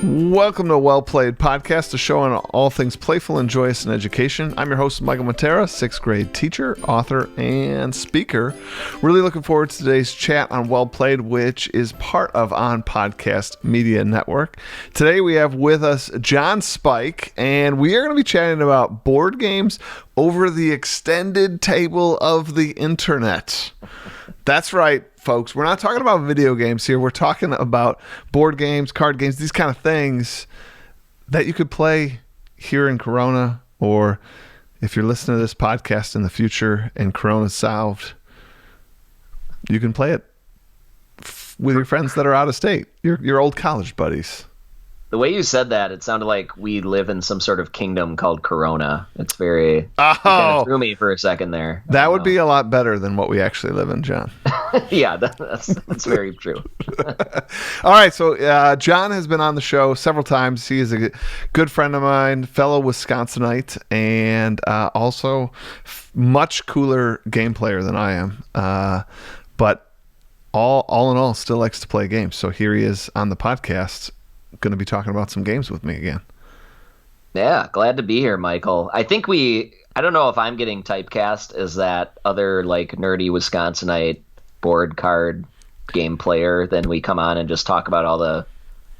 Welcome to Well Played Podcast, a show on all things playful and joyous in education. I'm your host, Michael Matera, 6th grade teacher, author, and speaker. Really looking forward to today's chat on Well Played, which is part of On Podcast Media Network. Today we have with us Jon Spike, and we are going to be chatting about board games over the extended table of the internet. That's right, folks. We're not talking about video games here. We're talking about board games, card games, these kind of things that you could play here in Corona, or if you're listening to this podcast in the future and Corona's solved, you can play it with your friends that are out of state, your old college buddies. The way you said that, it sounded like we live in some sort of kingdom called Corona. It's very... It kind of threw me for a second there. That would be a lot better than what we actually live in, Jon. Yeah, that's very true. All right, so Jon has been on the show several times. He is a good friend of mine, fellow Wisconsinite, and also much cooler game player than I am. But all in all, still likes to play games. So here he is on the podcast, going to be talking about some games with me again. Yeah, glad to be here, Michael. I think I don't know if I'm getting typecast as that other like nerdy Wisconsinite board card game player. Then we come on and just talk about all the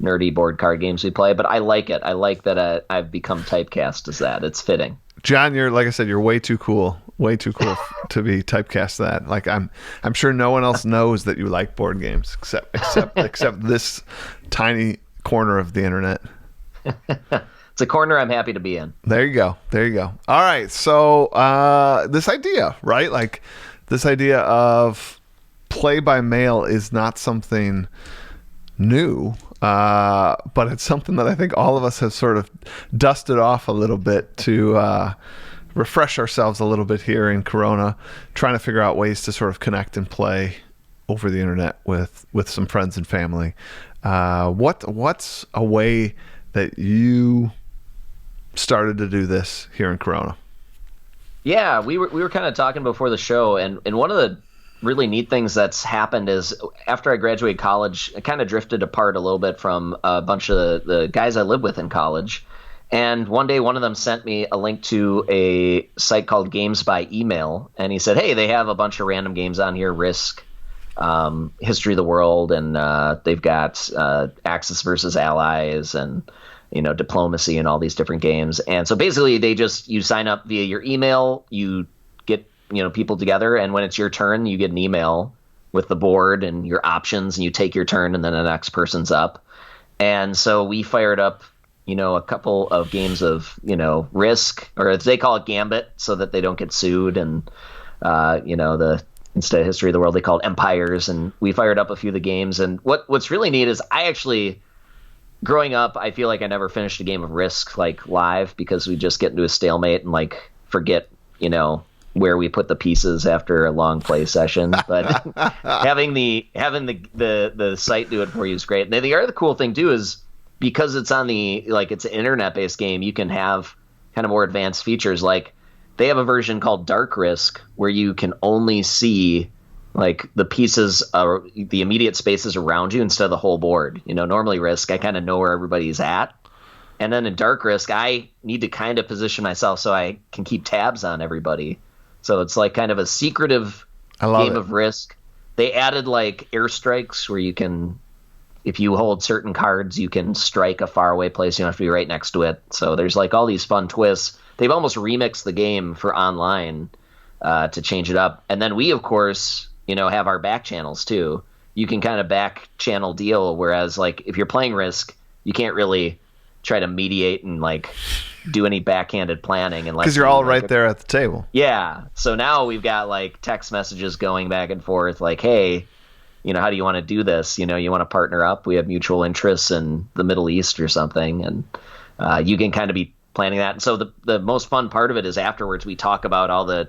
nerdy board card games we play. But I like it. I like that I've become typecast as that. It's fitting. Jon, like I said, you're way too cool to be typecast that. Like I'm sure no one else knows that you like board games except this tiny corner of the internet. It's a corner I'm happy to be in. There you go. All right. So this idea, right? Like this idea of play by mail is not something new, but it's something that I think all of us have sort of dusted off a little bit to refresh ourselves a little bit here in Corona, trying to figure out ways to sort of connect and play over the internet with some friends and family. What's a way that you started to do this here in Corona? Yeah, we were kind of talking before the show, and one of the really neat things that's happened is after I graduated college, I kind of drifted apart a little bit from a bunch of the guys I lived with in college. And one day, one of them sent me a link to a site called Games by Email, and he said, "Hey, they have a bunch of random games on here, Risk, History of the World, and they've got Axis versus Allies, and Diplomacy, and all these different games." And so basically, you sign up via your email, you get people together, and when it's your turn, you get an email with the board and your options, and you take your turn, and then the next person's up. And so we fired up a couple of games of Risk, or as they call it, Gambit, so that they don't get sued, and instead of History of the World, they call it Empires, and we fired up a few of the games. And what's really neat is growing up, I feel like I never finished a game of Risk like live, because we just get into a stalemate and like forget where we put the pieces after a long play session. But having the site do it for you is great. And the other cool thing too is, because it's on it's an internet based game, you can have kind of more advanced features. Like they have a version called Dark Risk where you can only see like the pieces, the immediate spaces around you instead of the whole board. Normally Risk, I kind of know where everybody's at. And then in Dark Risk, I need to kind of position myself so I can keep tabs on everybody. So it's like kind of a secretive game of Risk. They added like airstrikes where you can, if you hold certain cards, you can strike a faraway place. You don't have to be right next to it. So there's like all these fun twists. They've almost remixed the game for online to change it up. And then we, of course, have our back channels too. You can kind of back channel deal, whereas like if you're playing Risk, you can't really try to mediate and like do any backhanded planning, and because you're all right there at the table. Yeah. So now we've got like text messages going back and forth, like, "Hey, how do you want to do this? You want to partner up? We have mutual interests in the Middle East or something," and you can kind of be planning that. And so the most fun part of it is afterwards we talk about all the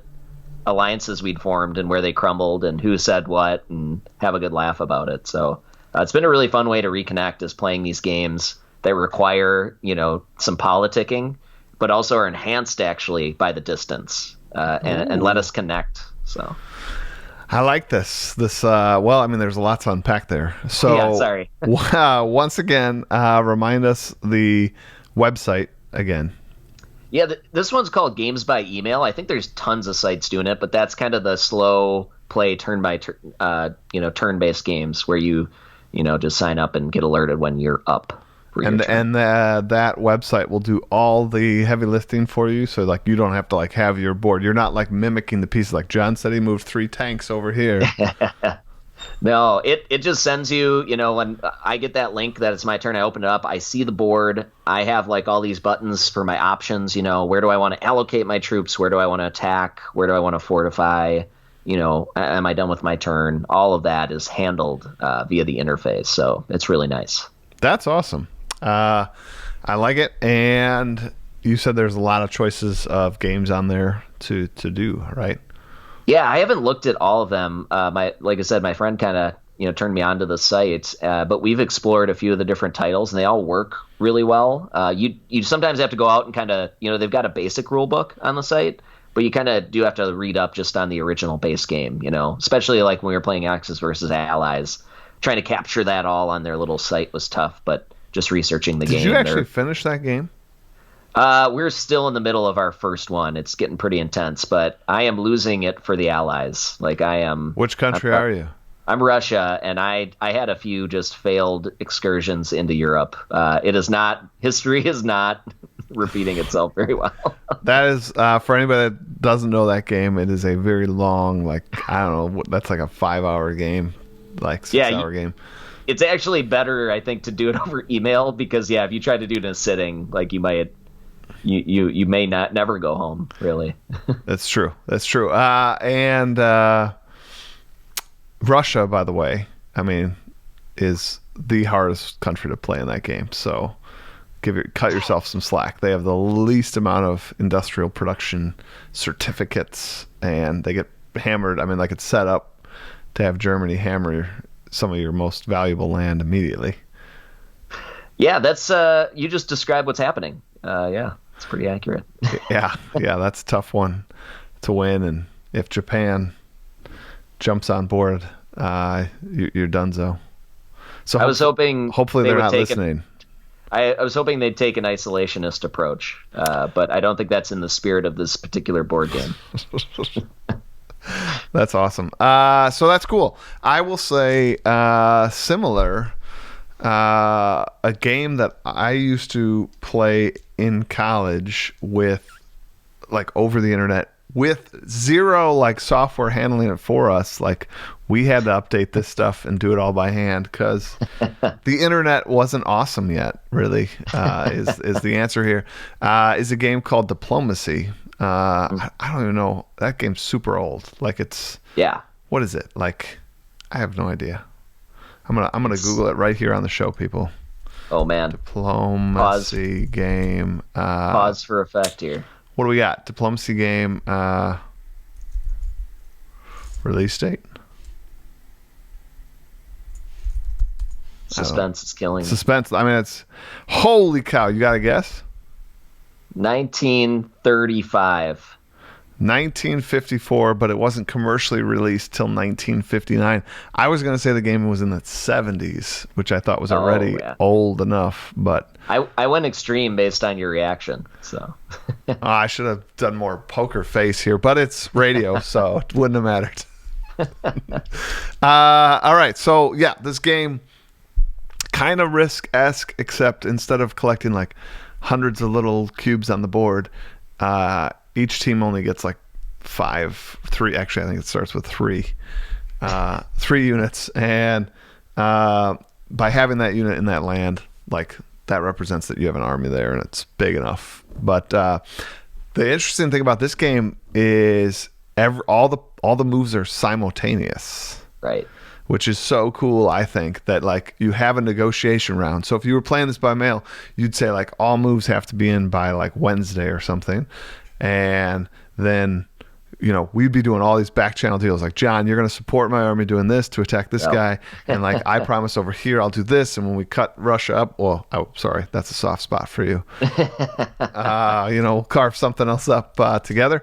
alliances we'd formed and where they crumbled and who said what, and have a good laugh about it. So it's been a really fun way to reconnect, is playing these games that require some politicking, but also are enhanced actually by the distance and let us connect. So I like this. Well, I mean, there's a lot to unpack there. So, Yeah, sorry. Once again, remind us the website again. Yeah, this one's called Games by Email. I think there's tons of sites doing it, but that's kind of the slow play turn-based games where you just sign up and get alerted when you're up. That website will do all the heavy lifting for you, so like you don't have to like have your board. You're not like mimicking the pieces. Like John said, he moved 3 tanks over here. No, it just sends you, when I get that link that it's my turn, I open it up, I see the board, I have like all these buttons for my options, where do I want to allocate my troops, where do I want to attack, where do I want to fortify, am I done with my turn? All of that is handled via the interface, so it's really nice. That's awesome. I like it, and you said there's a lot of choices of games on there to do, right? Yeah, I haven't looked at all of them. Like I said, my friend kind of turned me onto the site, but we've explored a few of the different titles, and they all work really well. You sometimes have to go out and kind of they've got a basic rule book on the site, but you kind of do have to read up just on the original base game. Especially like when we were playing Axis versus Allies, trying to capture that all on their little site was tough, but just researching the game. Did you actually finish that game? We're still in the middle of our first one. It's getting pretty intense, but I am losing it for the Allies. Like I am. Which country are you? I'm Russia, and I had a few just failed excursions into Europe. History is not repeating itself very well. That is, for anybody that doesn't know that game, it is a very long, like, I don't know, that's like a 5-hour game, like 6-hour game. It's actually better, I think, to do it over email because, if you try to do it in a sitting, like you may never go home, really. That's true. And Russia, by the way, I mean, is the hardest country to play in that game. So cut yourself some slack. They have the least amount of industrial production certificates, and they get hammered. I mean, like it's set up to have Germany hammer some of your most valuable land immediately. Yeah, that's you just described what's happening. It's pretty accurate. yeah, that's a tough one to win, and if Japan jumps on board, you're donezo. So I was hoping hopefully they're not listening. I was hoping they'd take an isolationist approach, but I don't think that's in the spirit of this particular board game. That's awesome. So that's cool. I will say similar. A game that I used to play in college with, like, over the internet with zero like software handling it for us. Like, we had to update this stuff and do it all by hand because the internet wasn't awesome yet. Really, is the answer here? Is a game called Diplomacy. I don't even know. That game's super old. Like, it's What is it? Like, I have no idea. I'm gonna Google it right here on the show, people. Oh man. Diplomacy game. Pause for effect here. What do we got? Diplomacy game. Release date. Suspense is killing me. Suspense. I mean, it's holy cow. You got to guess. 1935. 1954, but it wasn't commercially released till 1959. I was going to say the game was in the 70s, which I thought was already old enough, but I went extreme based on your reaction. So I should have done more poker face here, but it's radio, so it wouldn't have mattered. All right, so yeah, this game kind of Risk-esque, except instead of collecting like hundreds of little cubes on the board, each team only gets like three. Actually, I think it starts with three units, and by having that unit in that land, like, that represents that you have an army there and it's big enough. But the interesting thing about this game is all the moves are simultaneous, right? Which is so cool, I think, that like you have a negotiation round. So if you were playing this by mail, you'd say like all moves have to be in by like Wednesday or something. And then, we'd be doing all these back channel deals. Like, John, you're going to support my army doing this to attack this guy. And like, I promise over here, I'll do this. And when we cut Russia up, sorry, that's a soft spot for you. We'll carve something else up together.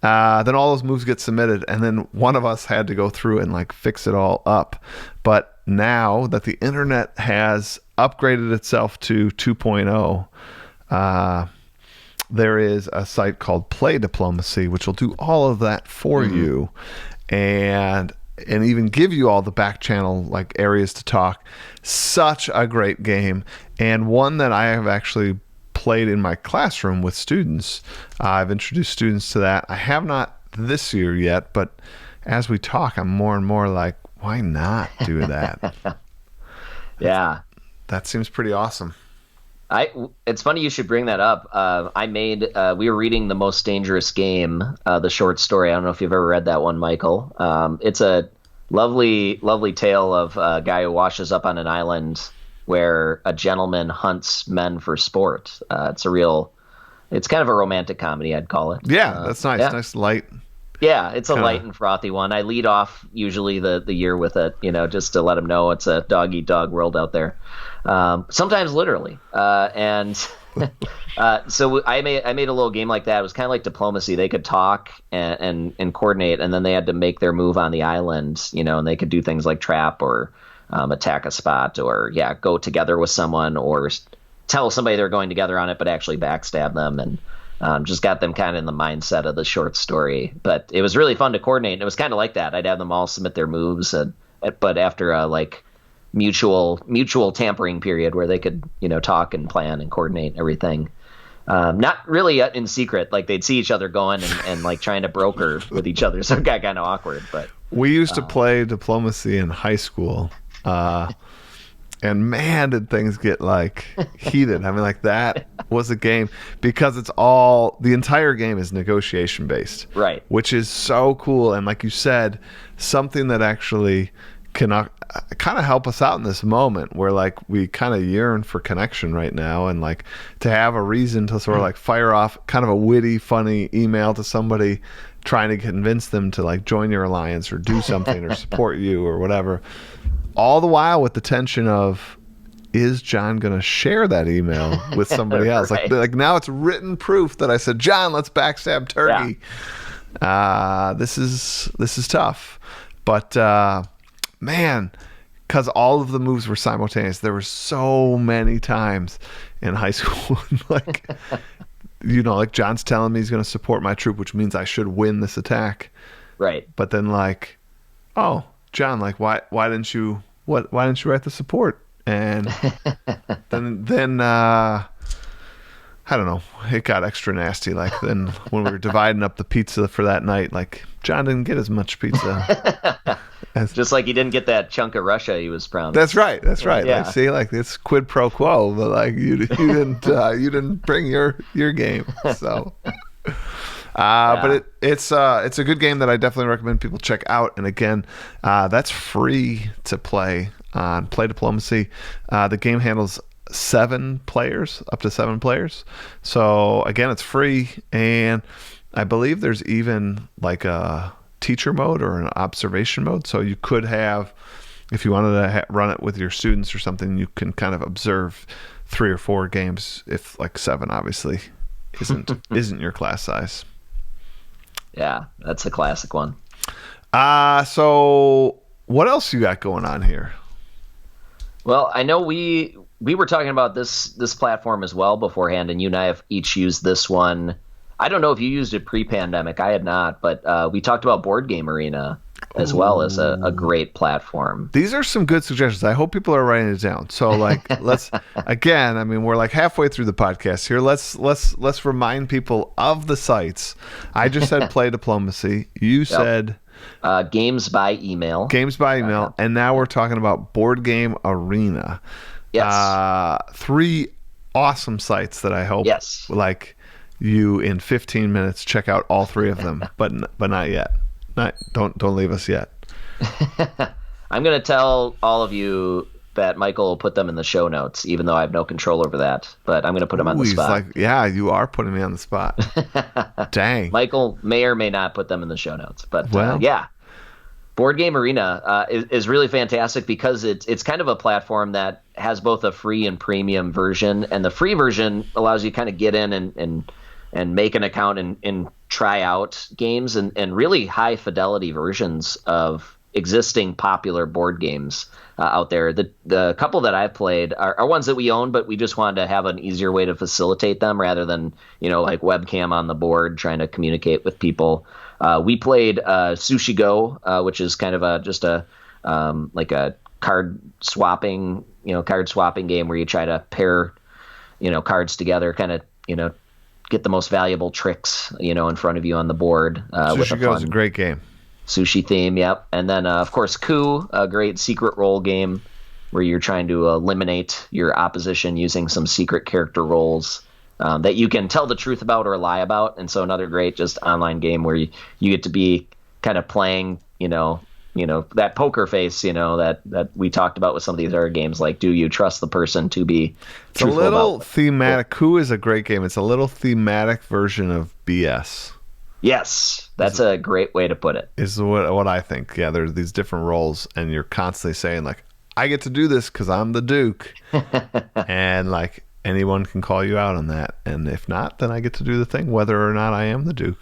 Then all those moves get submitted, and then one of us had to go through and like fix it all up. But now that the internet has upgraded itself to 2.0, there is a site called Play Diplomacy, which will do all of that for you, and even give you all the back channel like areas to talk. Such a great game, and one that I have actually played in my classroom with students. I've introduced students to that. I have not this year yet, but as we talk, I'm more and more like, why not do that? Yeah. That seems pretty awesome. It's funny you should bring that up. We were reading The Most Dangerous Game, the short story. I don't know if you've ever read that one, Michael. It's a lovely, lovely tale of a guy who washes up on an island where a gentleman hunts men for sport. It's kind of a romantic comedy, I'd call it. Yeah, that's nice. Yeah. Nice, light. Yeah, it's a light and frothy one. I lead off usually the year with it, just to let them know it's a dog-eat-dog world out there. Sometimes literally. So I made a little game like that. It was kind of like diplomacy. They could talk and coordinate, and then they had to make their move on the island, and they could do things like trap or attack a spot, or go together with someone, or tell somebody they're going together on it but actually backstab them, and just got them kind of in the mindset of the short story. But it was really fun to coordinate, and it was kind of like that. I'd have them all submit their moves, but after a mutual tampering period where they could talk and plan and coordinate everything. Not really in secret, like they'd see each other going and like trying to broker with each other, so it got kind of awkward. But we used to play diplomacy in high school, and man, did things get like heated. I mean, like that was a game, because the entire game is negotiation based, right? Which is so cool, and like you said, something that actually can kind of help us out in this moment where like we kind of yearn for connection right now, and like to have a reason to sort of like fire off kind of a witty, funny email to somebody trying to convince them to like join your alliance or do something or support you or whatever, all the while with the tension of, is John going to share that email with somebody else? Right. Like now it's written proof that I said, John, let's backstab Turkey. Yeah. This is tough, but man, because all of the moves were simultaneous. There were so many times in high school, like, like John's telling me he's going to support my troop, which means I should win this attack. Right. But then like, oh, John, like, why didn't you write the support? And then I don't know, it got extra nasty. Like then when we were dividing up the pizza for that night, like John didn't get as much pizza. Just like he didn't get that chunk of Russia he was promised. That's right. Yeah. Like, see, like it's quid pro quo, but like you didn't bring your game. So, but it's a good game that I definitely recommend people check out. And again, that's free to play on Play Diplomacy. The game handles up to 7 players. So again, it's free, and I believe there's even like a teacher mode or an observation mode. So you could have, if you wanted to run it with your students or something, you can kind of observe 3 or 4 games. If like 7 obviously isn't your class size. Yeah, that's a classic one. So what else you got going on here? Well, I know we were talking about this platform as well beforehand, and you and I have each used this one. I don't know if you used it pre-pandemic. I had not, but we talked about Board Game Arena as well as a great platform. These are some good suggestions. I hope people are writing it down. So like, let's again, I mean, we're like halfway through the podcast here. Let's remind people of the sites. I just said Play Diplomacy. You said Games by Email. And now we're talking about Board Game Arena. Yes. 3 awesome sites that I hope like you in 15 minutes check out all 3 of them, but not yet. Don't leave us yet. I'm going to tell all of you that Michael will put them in the show notes, even though I have no control over that. But I'm going to put them on the spot. Like, yeah, you are putting me on the spot. Dang. Michael may or may not put them in the show notes, but yeah. Board Game Arena is really fantastic because it's kind of a platform that has both a free and premium version, and the free version allows you to kind of get in and make an account and try out games and really high fidelity versions of existing popular board games out there. The couple that I've played are ones that we own, but we just wanted to have an easier way to facilitate them rather than, like webcam on the board trying to communicate with people. We played Sushi Go, which is kind of just a like a card swapping game where you try to pair, cards together, kind of, get the most valuable tricks, in front of you on the board. Sushi Go is a great game. Sushi theme, yep. And then, of course, Coup, a great secret role game where you're trying to eliminate your opposition using some secret character roles that you can tell the truth about or lie about. And so another great just online game where you get to be kind of playing, that poker face, that we talked about with some of these other games. Like, do you trust the person to be truthful? It's a little thematic. Coup is a great game. It's a little thematic version of BS. Yes, that's a great way to put it. Is what I think. Yeah, there's these different roles, and you're constantly saying, like, I get to do this because I'm the Duke. And, like, anyone can call you out on that. And if not, then I get to do the thing, whether or not I am the Duke.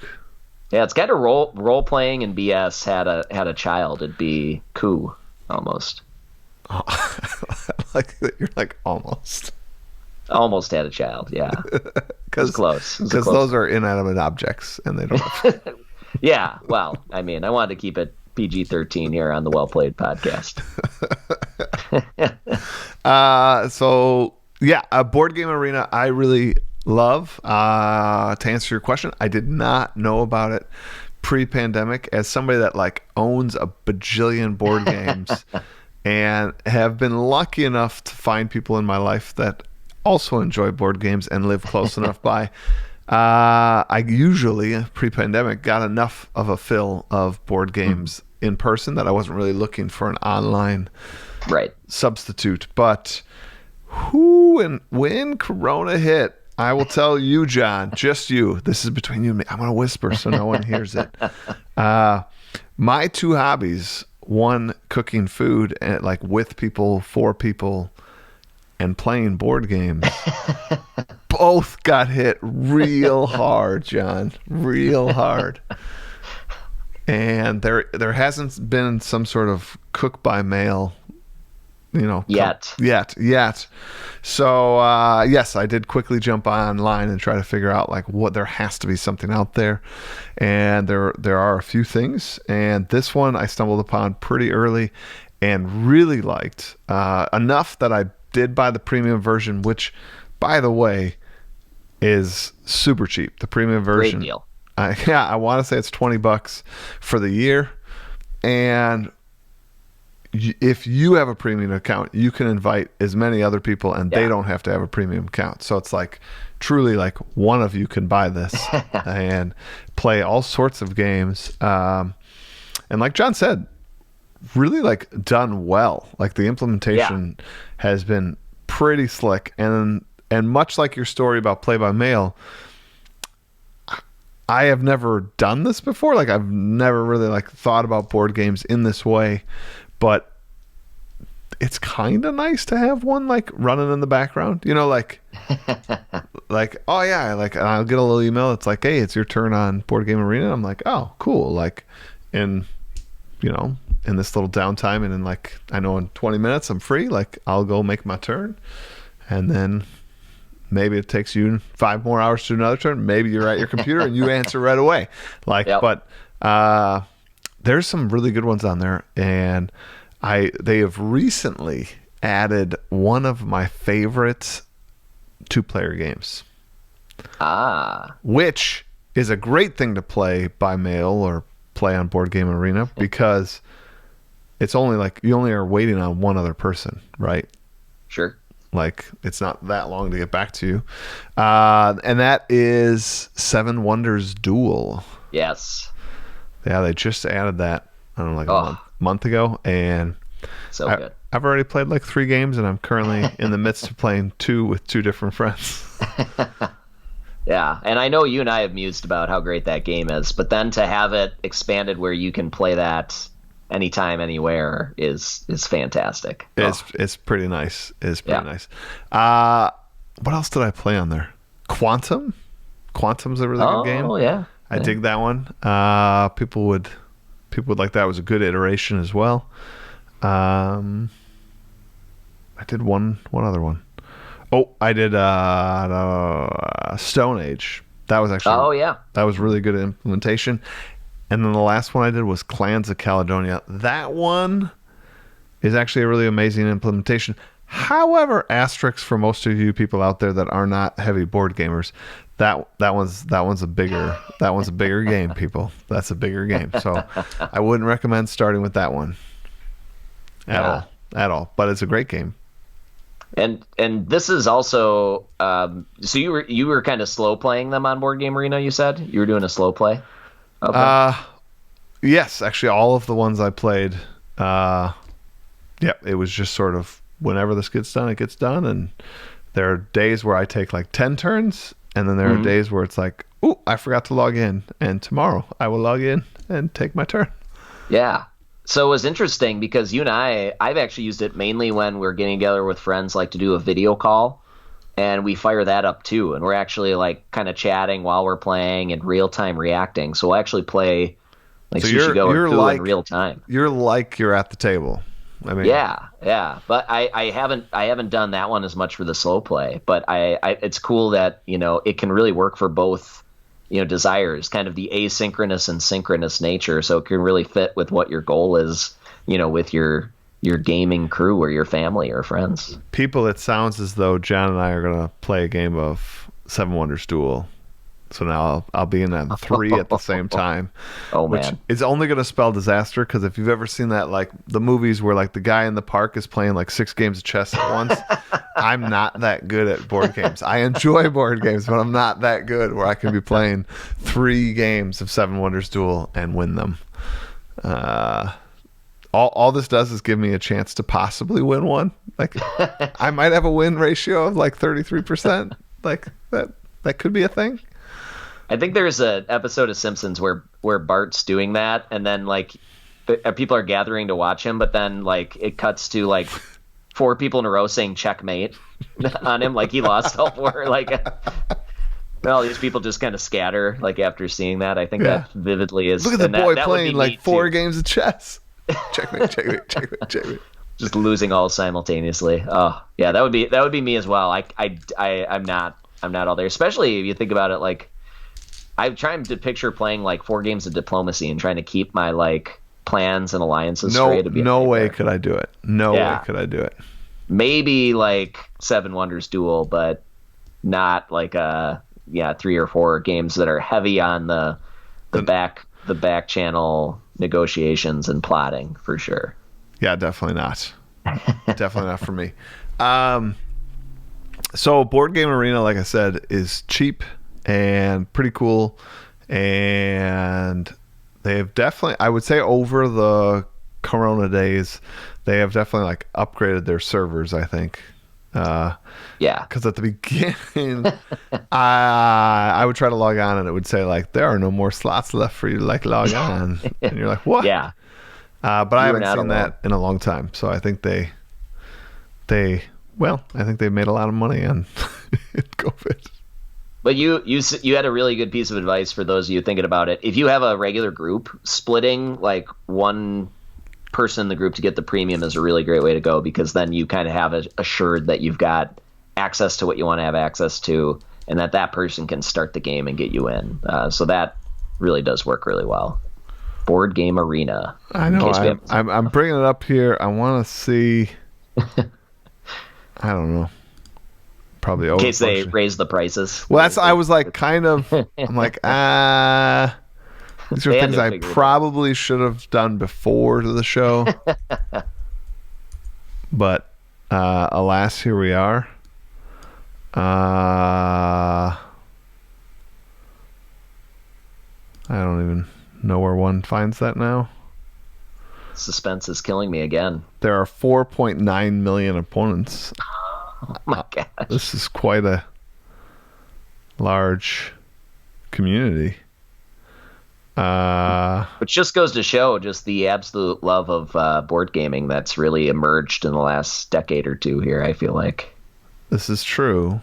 Yeah, it's got a role playing, and BS had a child. It'd be Coup, almost. Oh, like you're like almost. Almost had a child, yeah. Because close. Because those are inanimate objects, and they don't. Yeah, well, I mean, I wanted to keep it PG-13 here on the Well Played podcast. So yeah, a board game arena I really love. To answer your question, I did not know about it pre-pandemic. As somebody that like owns a bajillion board games and have been lucky enough to find people in my life that also enjoy board games and live close enough by, I usually pre-pandemic got enough of a fill of board games in person that I wasn't really looking for an online substitute. But when Corona hit, I will tell you, John, just you, this is between you and me. I'm going to whisper so no one hears it. My two hobbies, one, cooking food and like with people, for people, and playing board games, both got hit real hard, John, real hard. And there hasn't been some sort of cook by mail, yet. So yes, I did quickly jump online and try to figure out like what there has to be something out there, and there are a few things. And this one I stumbled upon pretty early and really liked enough that I did buy the premium version, which, by the way, is super cheap. The premium version. Great deal. I want to say it's $20 for the year. And if you have a premium account, you can invite as many other people, and they don't have to have a premium account. So it's like truly like one of you can buy this and play all sorts of games. And like John said, really like done well. Like the implementation has been pretty slick, and much like your story about play by mail, I have never done this before. Like I've never really like thought about board games in this way, but it's kind of nice to have one like running in the background, like oh yeah, like I'll get a little email. It's like, hey, it's your turn on Board Game Arena. I'm like, oh cool. Like in this little downtime, and in like, I know in 20 minutes I'm free, like I'll go make my turn, and then maybe it takes you 5 more hours to do another turn. Maybe you're at your computer and you answer right away. But there's some really good ones on there, and they have recently added one of my favorite 2-player games. Which is a great thing to play by mail or play on Board Game Arena, because it's only like you only are waiting on one other person, right? Sure. Like it's not that long to get back to you. And that is Seven Wonders Duel. Yes. Yeah, they just added that, I don't know, like a month ago. And so good. I've already played like 3 games, and I'm currently in the midst of playing 2 with 2 different friends. Yeah, and I know you and I have mused about how great that game is, but then to have it expanded where you can play that anytime, anywhere is fantastic. It's pretty nice. It's pretty nice. What else did I play on there? Quantum's a really good game. Oh yeah. I dig that one. People would like that. It was a good iteration as well. I did one other one. Oh, I did Stone Age. That was actually that was really good implementation. And then the last one I did was Clans of Caledonia. That one is actually a really amazing implementation. However, asterisks for most of you people out there that are not heavy board gamers, that one's a bigger game, people. That's a bigger game. So I wouldn't recommend starting with that one at all. But it's a great game. And this is also so you were kind of slow playing them on Board Game Arena. You said you were doing a slow play. Okay. Yes, actually, all of the ones I played. It was just sort of whenever this gets done, it gets done. And there are days where I take like 10 turns, and then there are days where it's like, oh, I forgot to log in, and tomorrow I will log in and take my turn. Yeah. So it was interesting because you and I've actually used it mainly when we're getting together with friends, like to do a video call, and we fire that up too. And we're actually like kind of chatting while we're playing and real time reacting. So we'll actually play like Sushi Go or Coup in real time. You're at the table. I mean, yeah. But I haven't done that one as much for the slow play. But it's cool that it can really work for both. Desires, kind of the asynchronous and synchronous nature, so it can really fit with what your goal is, with your gaming crew or your family or friends. People, it sounds as though John and I are going to play a game of Seven Wonders Duel. So now I'll be in that 3 at the same time. Oh, man. Which is only going to spell disaster, because if you've ever seen that, like the movies where like the guy in the park is playing like 6 games of chess at once, I'm not that good at board games. I enjoy board games, but I'm not that good where I can be playing 3 games of Seven Wonders Duel and win them. All this does is give me a chance to possibly win one. Like I might have a win ratio of like 33%. Like that could be a thing. I think there's an episode of Simpsons where Bart's doing that, and then like people are gathering to watch him, but then like it cuts to like 4 people in a row saying checkmate on him, like he lost all 4. Like all these people just kind of scatter like after seeing that. I think that vividly is. Look at the boy playing like 4 games of chess. Checkmate. Just losing all simultaneously. Oh yeah, that would be me as well. I'm not all there, especially if you think about it. Like I'm trying to picture playing like 4 games of diplomacy and trying to keep my like plans and alliances straight. No way could I do it. No way could I do it. Maybe like Seven Wonders Duel, but not like 3 or 4 games that are heavy on the back channel negotiations and plotting for sure. Yeah, definitely not. Definitely not for me. So Board Game Arena, like I said, is cheap and pretty cool, and they have definitely, I would say, over the Corona days, they have definitely like upgraded their servers, I think. Because at the beginning, I would try to log on and it would say like there are no more slots left for you to like log on, and you're like, what? Yeah. But I haven't seen that in a long time, so I think they made a lot of money on COVID. But you had a really good piece of advice for those of you thinking about it. If you have a regular group, splitting like one person in the group to get the premium is a really great way to go, because then you kind of have assured that you've got access to what you want to have access to, and that person can start the game and get you in. So that really does work really well. Board Game Arena. I know. I'm bringing it up here. I want to see. I don't know. Probably in case they raise the prices. Well, I was like kind of. I'm like these are things I probably should have done before the show. But alas, here we are. I don't even know where one finds that now. Suspense is killing me again. There are 4.9 million opponents. Oh my gosh. This is quite a large community. Which just goes to show just the absolute love of board gaming that's really emerged in the last decade or two here, I feel like. This is true.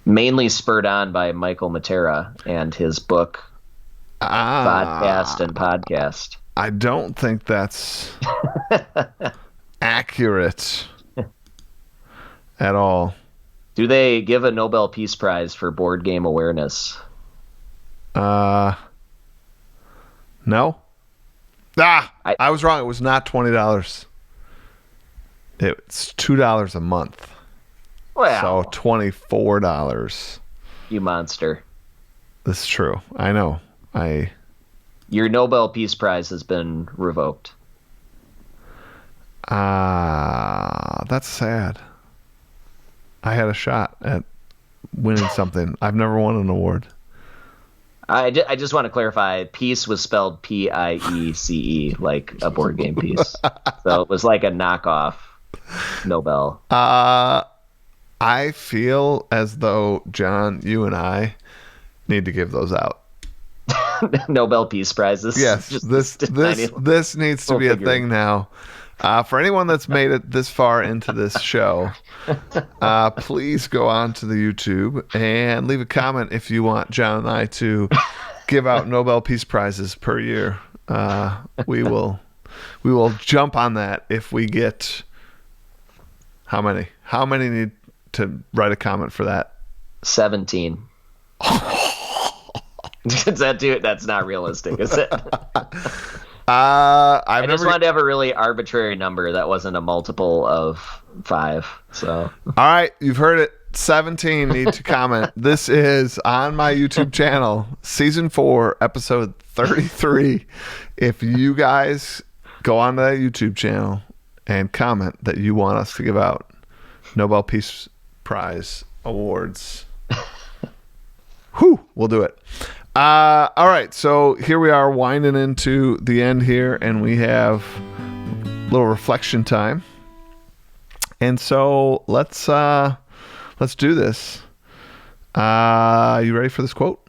mainly spurred on by Michael Matera and his book, Vodcast and Podcast. I don't think that's accurate at all. Do they give a Nobel Peace Prize for board game awareness? No. I was wrong. It was not $20. It's $2 a month. Well, So $24. you monster. This is true. I know. Your Nobel Peace Prize has been revoked. That's sad. I had a shot at winning something. I've never won an award. I just want to clarify, peace was spelled Piece, like a board game piece. So it was like a knockoff Nobel. I feel as though, John, you and I need to give those out. Nobel Peace Prizes. Yes, this needs to be a thing now. For anyone that's made it this far into this show, please go on to the YouTube and leave a comment if you want John and I to give out Nobel Peace Prizes per year. We will jump on that if we get how many? How many need to write a comment for that? 17. Does that do it? That's not realistic, is it? I just wanted to have a really arbitrary number that wasn't a multiple of 5. So, all right, you've heard it. 17 need to comment. This is on my YouTube channel, season 4, episode 33. If you guys go on to that YouTube channel and comment that you want us to give out Nobel Peace Prize awards, we'll do it. All right, so here we are winding into the end here, and we have a little reflection time. And so let's do this. You ready for this quote?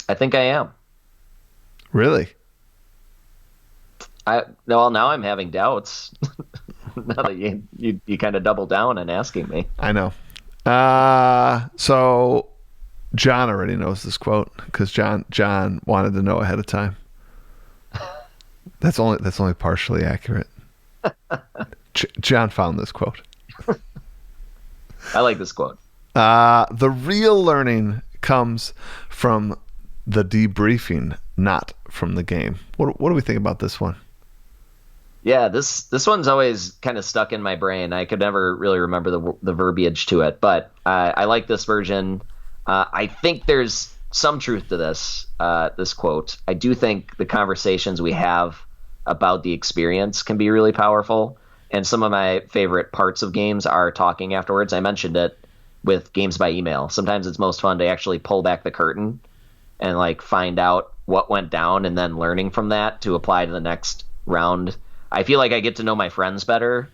I think I am. Really? Well, now I'm having doubts. Now that you kind of double down and asking me. I know. So John already knows this quote because John wanted to know ahead of time. That's only partially accurate. John found this quote. I like this quote. The real learning comes from the debriefing, not from the game. What do we think about this one? Yeah, this one's always kind of stuck in my brain. I could never really remember the verbiage to it, but I like this version. I think there's some truth to this quote. I do think the conversations we have about the experience can be really powerful. And some of my favorite parts of games are talking afterwards. I mentioned it with games by email. Sometimes it's most fun to actually pull back the curtain and like find out what went down and then learning from that to apply to the next round. I feel like I get to know my friends better,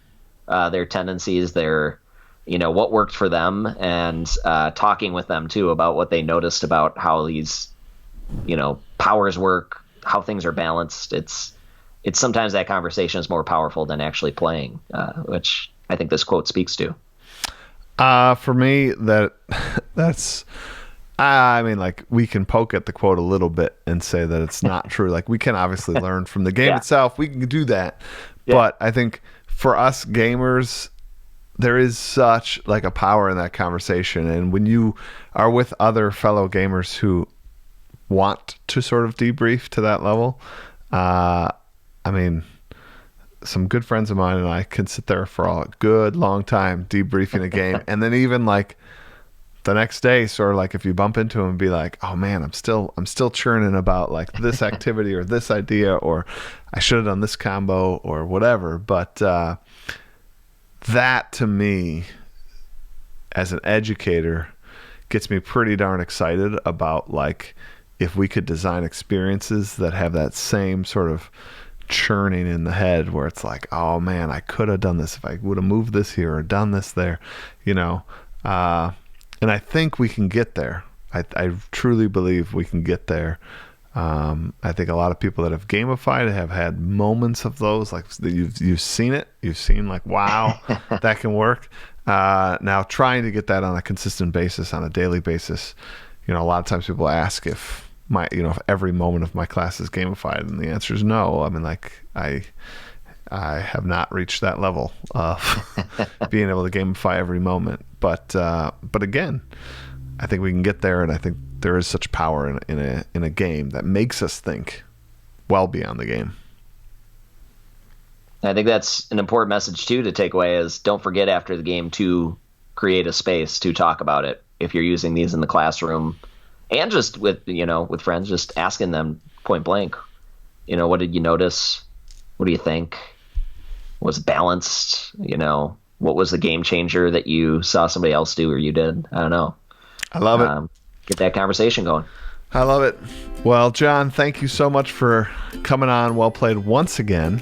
their tendencies, what worked for them, and talking with them too about what they noticed about how these, powers work, how things are balanced. It's sometimes that conversation is more powerful than actually playing, which I think this quote speaks to. For me, that's, we can poke at the quote a little bit and say that it's not true. Like, we can obviously learn from the game itself. We can do that. Yeah. But I think for us gamers, there is such like a power in that conversation. And when you are with other fellow gamers who want to sort of debrief to that level, some good friends of mine and I can sit there for a good long time debriefing a game. And then even like the next day, sort of like if you bump into him and be like, oh man, I'm still churning about like this activity or this idea, or I should have done this combo or whatever. But that to me as an educator gets me pretty darn excited about like if we could design experiences that have that same sort of churning in the head where it's like, oh man, I could have done this if I would have moved this here or done this there, and I think we can get there. I truly believe we can get there. I think a lot of people that have gamified have had moments of those, like you've seen it. You've seen like, wow, that can work. Now, trying to get that on a consistent basis, on a daily basis, a lot of times people ask if if every moment of my class is gamified, and the answer is no. I mean, like I have not reached that level of being able to gamify every moment. But again, I think we can get there, and I think there is such power in a game that makes us think well beyond the game. I think that's an important message too to take away is don't forget after the game to create a space to talk about it. If you're using these in the classroom and just with friends, just asking them point blank, what did you notice? What do you think? Was it balanced? What was the game changer that you saw somebody else do or you did? I don't know. I love it. Get that conversation going. I love it. Well, Jon, thank you so much for coming on Well Played once again.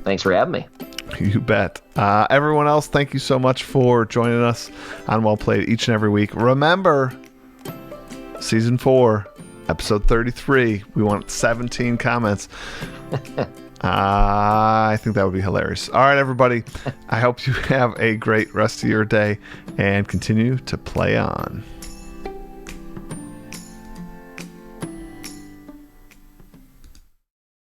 Thanks for having me. You bet. Everyone else, thank you so much for joining us on Well Played each and every week. Remember, Season 4, Episode 33. We want 17 comments. I think that would be hilarious. All right, everybody. I hope you have a great rest of your day and continue to play on.